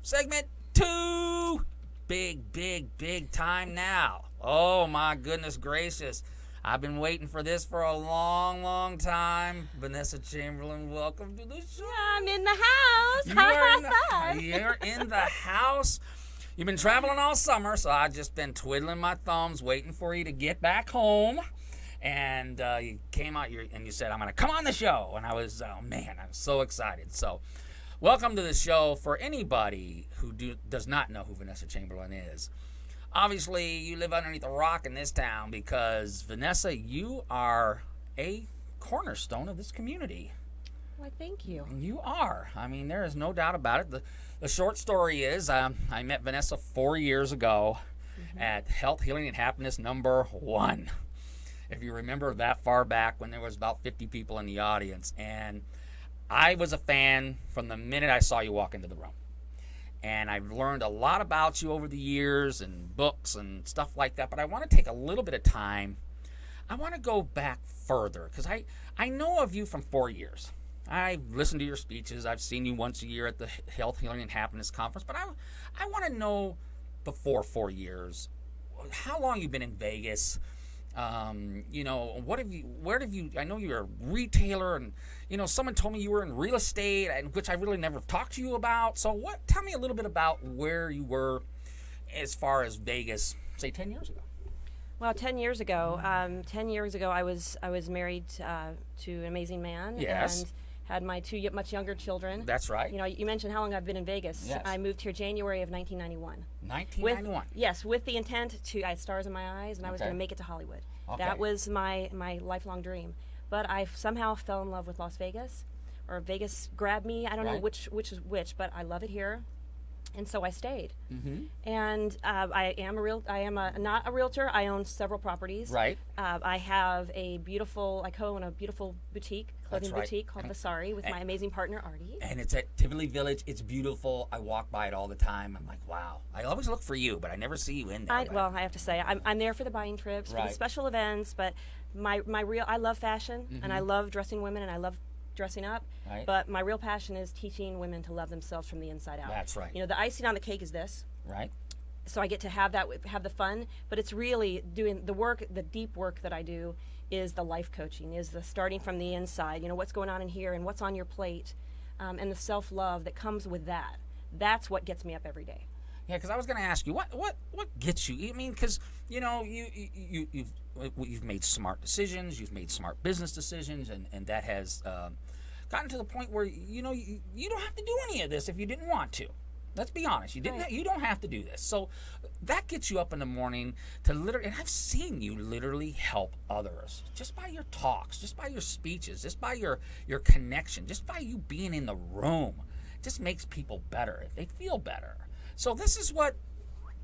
Segment 2. Big time now. Oh, my goodness gracious. I've been waiting for this for a long time. Vanessa Chamberlin, welcome to the show. I'm in the house. You're in the house. You've been traveling all summer, so I've just been twiddling my thumbs, waiting for you to get back home. And you came out and you said, I'm going to come on the show. And I was, I'm so excited. So welcome to the show. For anybody who does not know who Vanessa Chamberlin is, obviously you live underneath a rock in this town because, Vanessa, you are a cornerstone of this community. Why, thank you. You are. I mean, there is no doubt about it. The short story is I met Vanessa 4 years ago at Health, Healing, and Happiness number 1. If you remember that far back when there was about 50 people in the audience. And I was a fan from the minute I saw you walk into the room. And I've learned a lot about you over the years and books and stuff like that. But I want to take a little bit of time. I want to go back further because I know of you from 4 years. I've listened to your speeches. I've seen you once a year at the Health, Healing, and Happiness Conference. But I want to know, before 4 years, how long you've been in Vegas. Where have you, I know you're a retailer and, someone told me you were in real estate, which I really never talked to you about. So tell me a little bit about where you were as far as Vegas, say 10 years ago. Well, 10 years ago, I was married to an amazing man. Yes. And had my 2 much younger children. That's right. You mentioned how long I've been in Vegas. Yes. I moved here January of 1991. 1991. With the intent I had stars in my eyes, and I was going to make it to Hollywood. Okay. That was my lifelong dream. But I somehow fell in love with Las Vegas, or Vegas grabbed me. I don't know which is which, but I love it here. And so I stayed. Mm-hmm. And I am not a realtor. I own several properties. Right. I co-own a beautiful clothing boutique called The Sari with my amazing partner, Artie. And it's at Tivoli Village. It's beautiful. I walk by it all the time. I'm like, wow. I always look for you, but I never see you in there. I have to say, I'm there for the buying trips, for the special events, but I love fashion, and I love dressing women, and I love dressing up, but my real passion is teaching women to love themselves from the inside out. That's right. The icing on the cake is this. Right. So I get to have the fun, but it's really doing the work, the deep work that I do is the life coaching, is the starting from the inside, what's going on in here and what's on your plate, and the self-love that comes with that. That's what gets me up every day. Yeah, because I was going to ask you, what gets you? I mean, because, you've made smart decisions, you've made smart business decisions, and that has gotten to the point where, you don't have to do any of this if you didn't want to. Let's be honest. You don't have to do this. So that gets you up in the morning to literally, and I've seen you literally help others just by your talks, just by your speeches, just by your connection, just by you being in the room. It just makes people better. They feel better. So this is what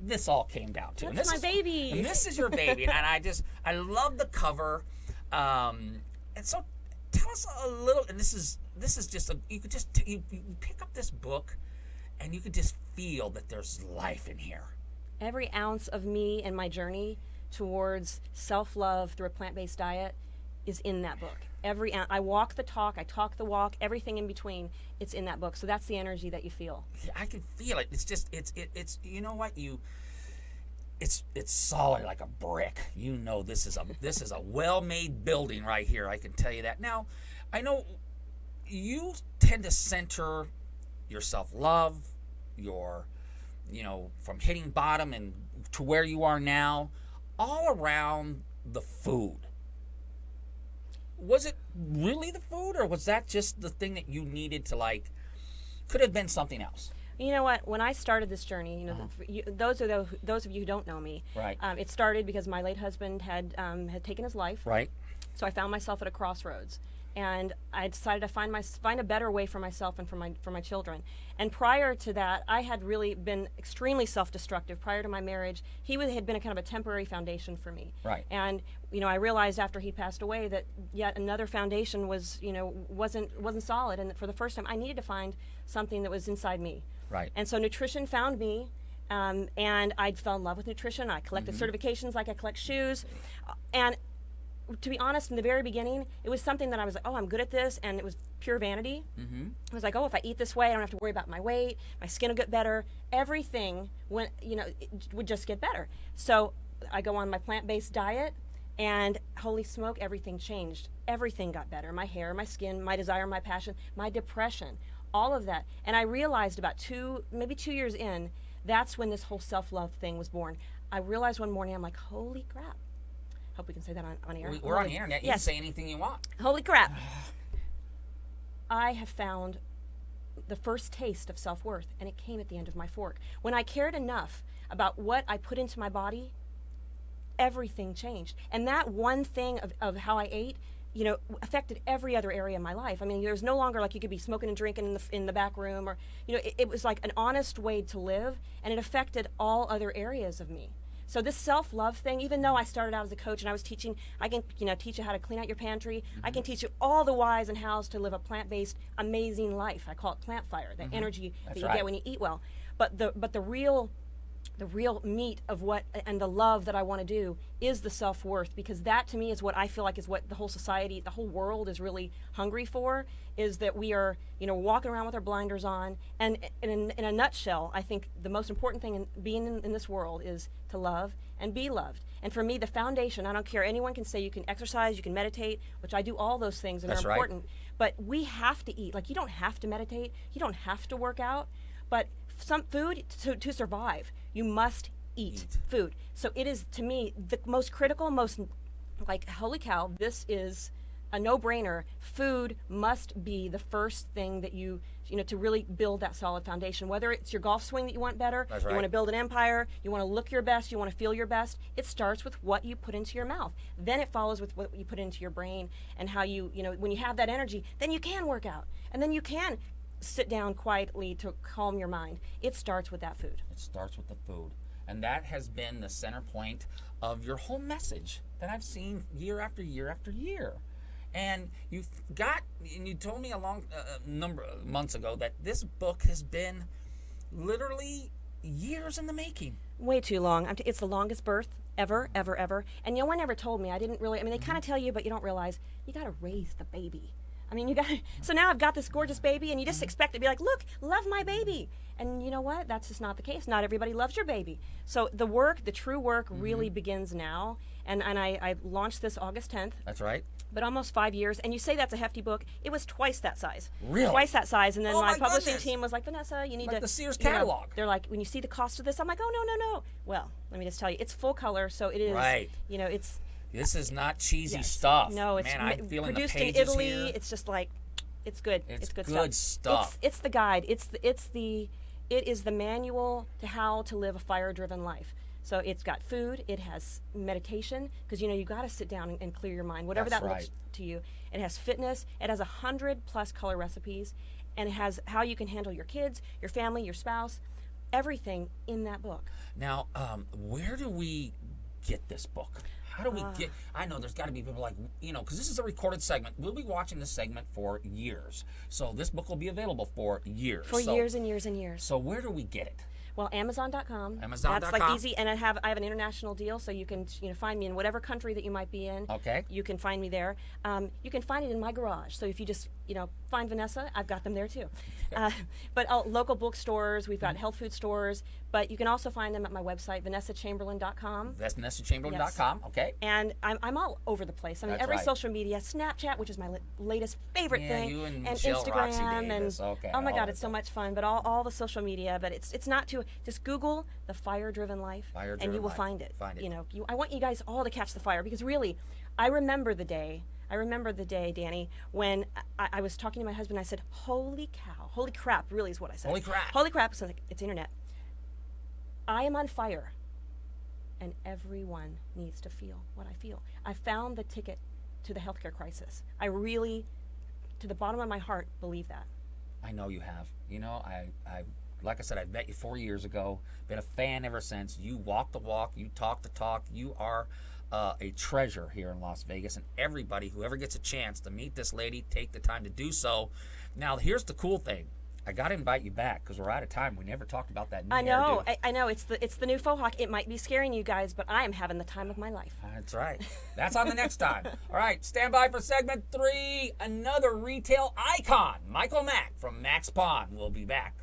this all came down to. That's my baby. And this is your baby. And I love the cover. And so tell us a little, and this is just you pick up this book and you could just feel that there's life in here. Every ounce of me and my journey towards self-love through a plant-based diet is in that book. Every ounce. I walk the talk, I talk the walk, everything in between, it's in that book. So that's the energy that you feel. Yeah, I can feel it. It's just, it's you know what, it's solid like a brick. This is a well-made building right here. I can tell you that. Now, I know you tend to center your self-love, from hitting bottom and to where you are now, all around the food. Was it really the food, or was that just the thing that you needed to could have been something else? You know what? When I started this journey, those of you who don't know me, right? It started because my late husband had taken his life, right? So I found myself at a crossroads, and I decided to find a better way for myself and for my children. And prior to that, I had really been extremely self-destructive. Prior to my marriage, he had been a kind of a temporary foundation for me. Right. And I realized after he passed away that yet another foundation wasn't solid. And for the first time, I needed to find something that was inside me. Right. And so nutrition found me. And I fell in love with nutrition. I collected certifications like I collect shoes. And to be honest, in the very beginning, it was something that I was like, oh, I'm good at this, and it was pure vanity. I was like, oh, if I eat this way, I don't have to worry about my weight, my skin will get better. Everything went, it would just get better. So I go on my plant-based diet, and holy smoke, everything changed. Everything got better. My hair, my skin, my desire, my passion, my depression, all of that. And I realized about maybe 2 years in, that's when this whole self-love thing was born. I realized one morning, I'm like, holy crap. Hope we can say that on air. We're on the internet. You can say anything you want. Holy crap. I have found the first taste of self-worth, and it came at the end of my fork. When I cared enough about what I put into my body, everything changed. And that one thing of how I ate, affected every other area of my life. I mean, there's no longer like you could be smoking and drinking in the back room, or, it was like an honest way to live, and it affected all other areas of me. So this self-love thing, even though I started out as a coach and I was teaching, I can teach you how to clean out your pantry. I can teach you all the whys and hows to live a plant-based, amazing life. I call it plant fire, the energy that you get when you eat well. But the real meat of what and the love that I want to do is the self-worth, because that to me is what I feel like is what the whole society, the whole world is really hungry for, is that we are walking around with our blinders on. And in a nutshell, I think the most important thing in being in this world is to love and be loved. And for me, the foundation, I don't care, anyone can say you can exercise, you can meditate, which I do all those things and they're important, but we have to eat. Like, you don't have to meditate, you don't have to work out, but some food to survive, you must eat food. So it is, to me, the most critical, most like, holy cow, this is a no-brainer. Food must be the first thing that you to really build that solid foundation. Whether it's your golf swing that you want better, you want to build an empire, you want to look your best, you want to feel your best, it starts with what you put into your mouth. Then it follows with what you put into your brain, and how when you have that energy, then you can work out, and then you can sit down quietly to calm your mind. It starts with that food. It starts with the food. And that has been the center point of your whole message that I've seen year after year after year. And you told me a long number of months ago that this book has been literally years in the making. Way too long. It's the longest birth ever. And no one ever told me. I didn't really, they kind of tell you, but you don't realize you got to raise the baby. So now I've got this gorgeous baby, and you just expect to be like, look, love my baby. And you know what? That's just not the case. Not everybody loves your baby. So the true work really begins now. And I launched this August 10th. That's right. But almost 5 years. And you say that's a hefty book. It was twice that size. Really? Twice that size. And then my publishing team was like, Vanessa, you need like to... the Sears catalog. They're like, when you see the cost of this, I'm like, oh, no. Well, let me just tell you, it's full color, so it is... Right. It's... This is not cheesy stuff. No, it's I'm feeling produced the pages in Italy. here. It's just like, it's good. It's good stuff. It's the guide. It is the manual to how to live a fire-driven life. So it's got food. It has meditation, because you got to sit down and clear your mind, whatever that looks to you. It has fitness. It has 100+ color recipes, and it has how you can handle your kids, your family, your spouse, everything in that book. Now, where do we get this book? How do we get... I know there's got to be people like, because this is a recorded segment. We'll be watching this segment for years. So this book will be available for years. Years and years and years. So where do we get it? Well, Amazon.com. Amazon.com. That's like easy, and I have an international deal, so you can find me in whatever country that you might be in. Okay. You can find me there. You can find it in my garage. So if you just find Vanessa, I've got them there too. But local bookstores, we've got health food stores, but you can also find them at my website, VanessaChamberlin.com. That's VanessaChamberlin.com. Yes. Okay. And I'm all over the place. That's every right. social media, Snapchat, which is my latest favorite thing, you and Michelle Instagram, Roxy and Davis. Okay. oh my God, it's so much fun. But all the social media, but it's not too. Just Google the fire-driven life, and you will find it. I want you guys all to catch the fire, because really, I remember the day, Danny, when I was talking to my husband. I said, "Holy cow, holy crap!" Really is what I said. Holy crap! So it's internet. I am on fire, and everyone needs to feel what I feel. I found the ticket to the healthcare crisis. I really, to the bottom of my heart, believe that. I know you have. I like I said, I met you 4 years ago. Been a fan ever since. You walk the walk. You talk the talk. You are a treasure here in Las Vegas. And everybody who ever gets a chance to meet this lady, take the time to do so. Now, here's the cool thing. I got to invite you back because we're out of time. We never talked about that new I know. hairdo. I know. It's the new faux hawk. It might be scaring you guys, but I am having the time of my life. That's right. That's on the next time. All right, stand by for segment 3. Another retail icon, Michael Mack from Max Pawn, will be back.